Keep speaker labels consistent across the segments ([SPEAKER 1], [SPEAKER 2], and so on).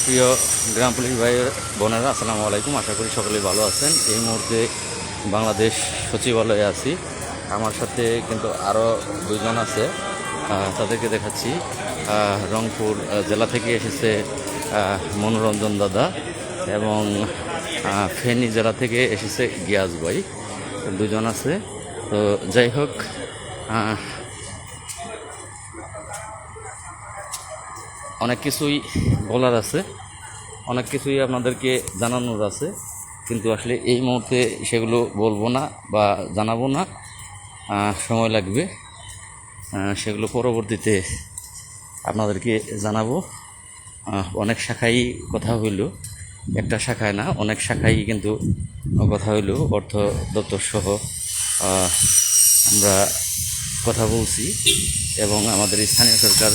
[SPEAKER 1] প্রিয় গ্রাম পুলিশ ভাই বোনেরা, আসসালামু আলাইকুম। আশা করি সকলেই ভালো আছেন। এই মুহূর্তে বাংলাদেশ সচিবালয়ে আছি। আমার সাথে কিন্তু আরও দুজন আছে, তাদেরকে দেখাচ্ছি। রংপুর জেলা থেকে এসেছে মনোরঞ্জন দাদা, এবং ফেনী জেলা থেকে এসেছে গিয়াস ভাই, দুজন আছে। তো যাই হোক, অনেক কিছুই বলার আছে, অনেক কিছুই আপনাদেরকে জানানোর আছে, কিন্তু আসলে এই মুহূর্তে সেগুলো বলবো না বা জানাবো না, সময় লাগবে। সেগুলো পরবর্তীতে আপনাদেরকে জানাবো। অনেক শাখায় কথা হইল, একটা শাখায় না, অনেক শাখায় কিন্তু কথা হইল। অর্থ দপ্তর সহ আমরা কথা বলছি, এবং আমাদের স্থানীয় সরকার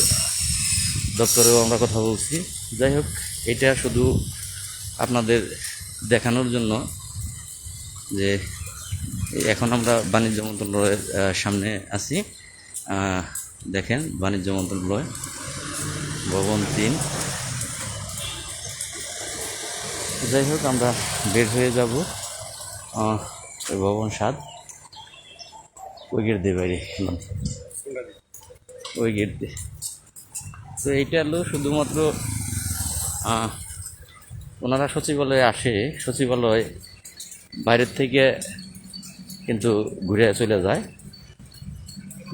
[SPEAKER 1] দপ্তরেও আমরা কথা বলছি। যাই হোক, এটা শুধু আপনাদের দেখানোর জন্য যে এখন আমরা বাণিজ্য মন্ত্রণালয়ের সামনে আছি। দেখেন, বাণিজ্য মন্ত্রণালয় ভবন 3। যাই হোক, আমরা বের হয়ে যাব ভবন 7। ওই গেট দিয়ে বাইরে, ওই গেট দিয়ে। তো এইটা হলো শুধুমাত্র ওনারা সচিবালয়ে আসে, সচিবালয় বাইরের থেকে কিন্তু ঘুরে চলে যায়,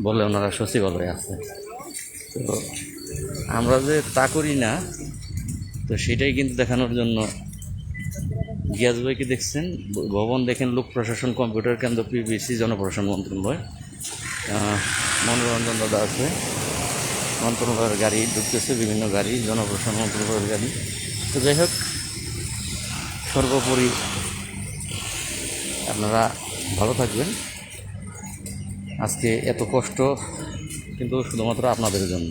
[SPEAKER 1] বলে ওনারা সচিবালয়ে আছে। তো আমরা যে তা করি না, তো সেটাই কিন্তু দেখানোর জন্য। গিয়াস ভাইকে দেখছেন, ভবন দেখেন, লোক প্রশাসন কম্পিউটার কেন্দ্র, পিবিসি, জনপ্রশাসন মন্ত্রণালয়। মনোরঞ্জন দাদা আছে, মন্ত্রণালয়ের গাড়ি ঢুকতেছে, বিভিন্ন গাড়ি, জনপ্রশাসন মন্ত্রণালয়ের গাড়ি। তো যাই হোক, সর্বোপরি আপনারা ভালো থাকবেন। আজকে এত কষ্ট কিন্তু শুধুমাত্র আপনাদের জন্য,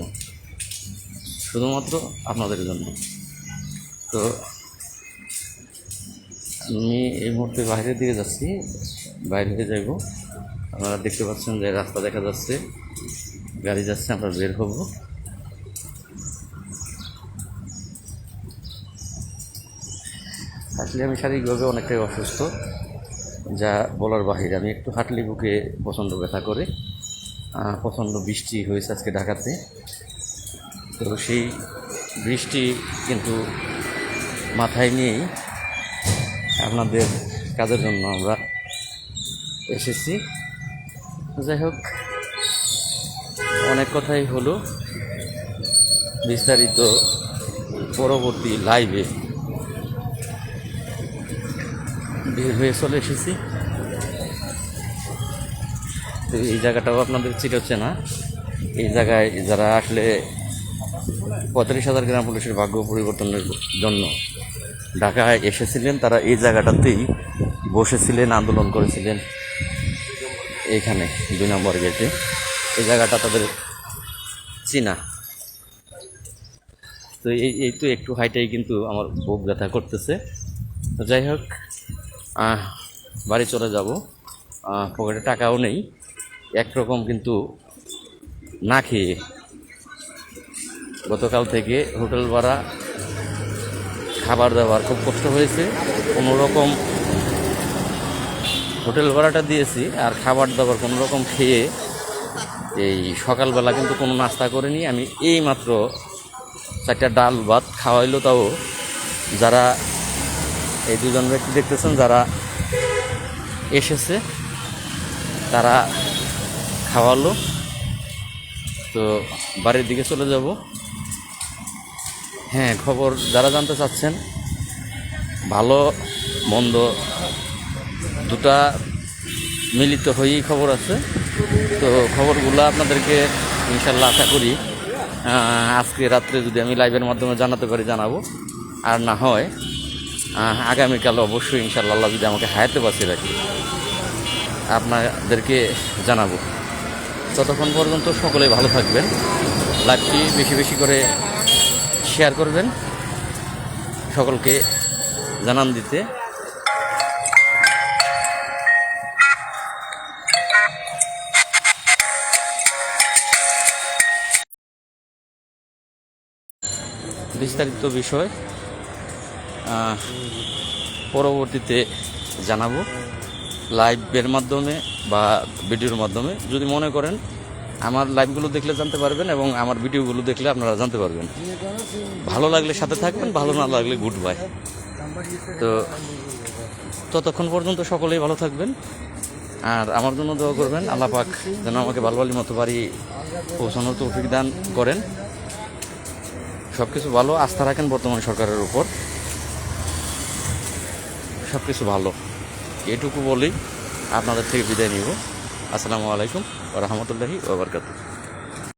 [SPEAKER 1] শুধুমাত্র আপনাদের জন্য। তো আমি এই মুহূর্তে বাইরের দিকে যাচ্ছি, বাইরে হয়ে যাইব। আপনারা দেখতে পাচ্ছেন যে রাস্তা দেখা যাচ্ছে, গাড়ি যাচ্ছে, আমরা বের হব। আসলে আমি শারীরিকভাবে অনেকটাই অসুস্থ, যা বলার বাহিরে। আমি একটু হাঁটলে বুকে প্রচণ্ড ব্যথা করে। প্রচণ্ড বৃষ্টি হয়েছে আজকে ঢাকাতে। তো সেই বৃষ্টি কিন্তু মাথায় নিয়েই আপনাদের কাজের জন্য আমরা এসেছি। যাই হোক, অনেক কথাই হলো, বিস্তারিত পরবর্তী লাইভে বের হয়ে চলে এসেছি। তো এই জায়গাটাও আপনাদের চিরচ্ছে না। এই জায়গায় যারা আসলে 35,000 গ্রাম পুলিশের ভাগ্য পরিবর্তনের জন্য ঢাকায় এসেছিলেন, তারা এই জায়গাটাতেই বসেছিলেন, আন্দোলন করেছিলেন। এইখানে 2 নম্বর গেটে এই জায়গাটা তাদের চিনা। তো এই তো একটু হাইটাই কিন্তু আমার বুক ব্যথা করতেছে। তো যাই হোক, বাড়ি চলে যাব। পকেটে টাকাও নেই, একরকম কিন্তু না খেয়ে গতকাল থেকে হোটেল ভাড়া, খাবার দাবার খুব কষ্ট হয়েছে। কোনো রকম হোটেল ভাড়াটা দিয়েছি, আর খাবার দাবার কোনো রকম খেয়ে এই সকালবেলা কিন্তু কোনো নাস্তা করিনি আমি। এই মাত্র 4টা ডাল ভাত খাওয়াইলো, তাও যারা এই 2জন ব্যক্তি দেখতেছেন যারা এসেছে তারা খাওয়ালো। তো বাড়ির দিকে চলে যাব। হ্যাঁ, খবর যারা জানতে চাচ্ছেন, ভালো মন্দ দুটা মিলিত হয়েই খবর আছে। তো খবরগুলো আপনাদেরকে ইনশাল্লাহ আশা করি আজকে রাত্রে যদি আমি লাইভের মাধ্যমে জানাতে পারি জানাবো, আর না হয় আগামীকাল অবশ্যই ইনশাল্লাহ যদি আমাকে হায়াতে বাঁচিয়ে রাখি আপনাদেরকে জানাবো। ততক্ষণ পর্যন্ত সকলেই ভালো থাকবেন। লাইভটি বেশি বেশি করে শেয়ার করবেন, সকলকে জানান দিতে। বিস্তারিত বিষয় আহ, পরবর্তীতে জানাবো লাইভের মাধ্যমে বা ভিডিওর মাধ্যমে। যদি মনে করেন আমার লাইভগুলো দেখলে জানতে পারবেন এবং আমার ভিডিওগুলো দেখলে আপনারা জানতে পারবেন। ভালো লাগলে সাথে থাকবেন, ভালো না লাগলে গুড বাই। তো ততক্ষণ পর্যন্ত সকলেই ভালো থাকবেন আর আমার জন্য দোয়া করবেন। আল্লাহ পাক যেন আমাকে ভালোবালির মতো বাড়ি পৌঁছানোর তৌফিক দান করেন। সব কিছু ভালো, আস্থা রাখেন বর্তমান সরকারের উপর, সব কিছু ভালো। এটুকু বলেই আপনাদের থেকে বিদায় নিব। আসসালামু আলাইকুম ওয়া রাহমাতুল্লাহি ওয়া বারাকাতুহু।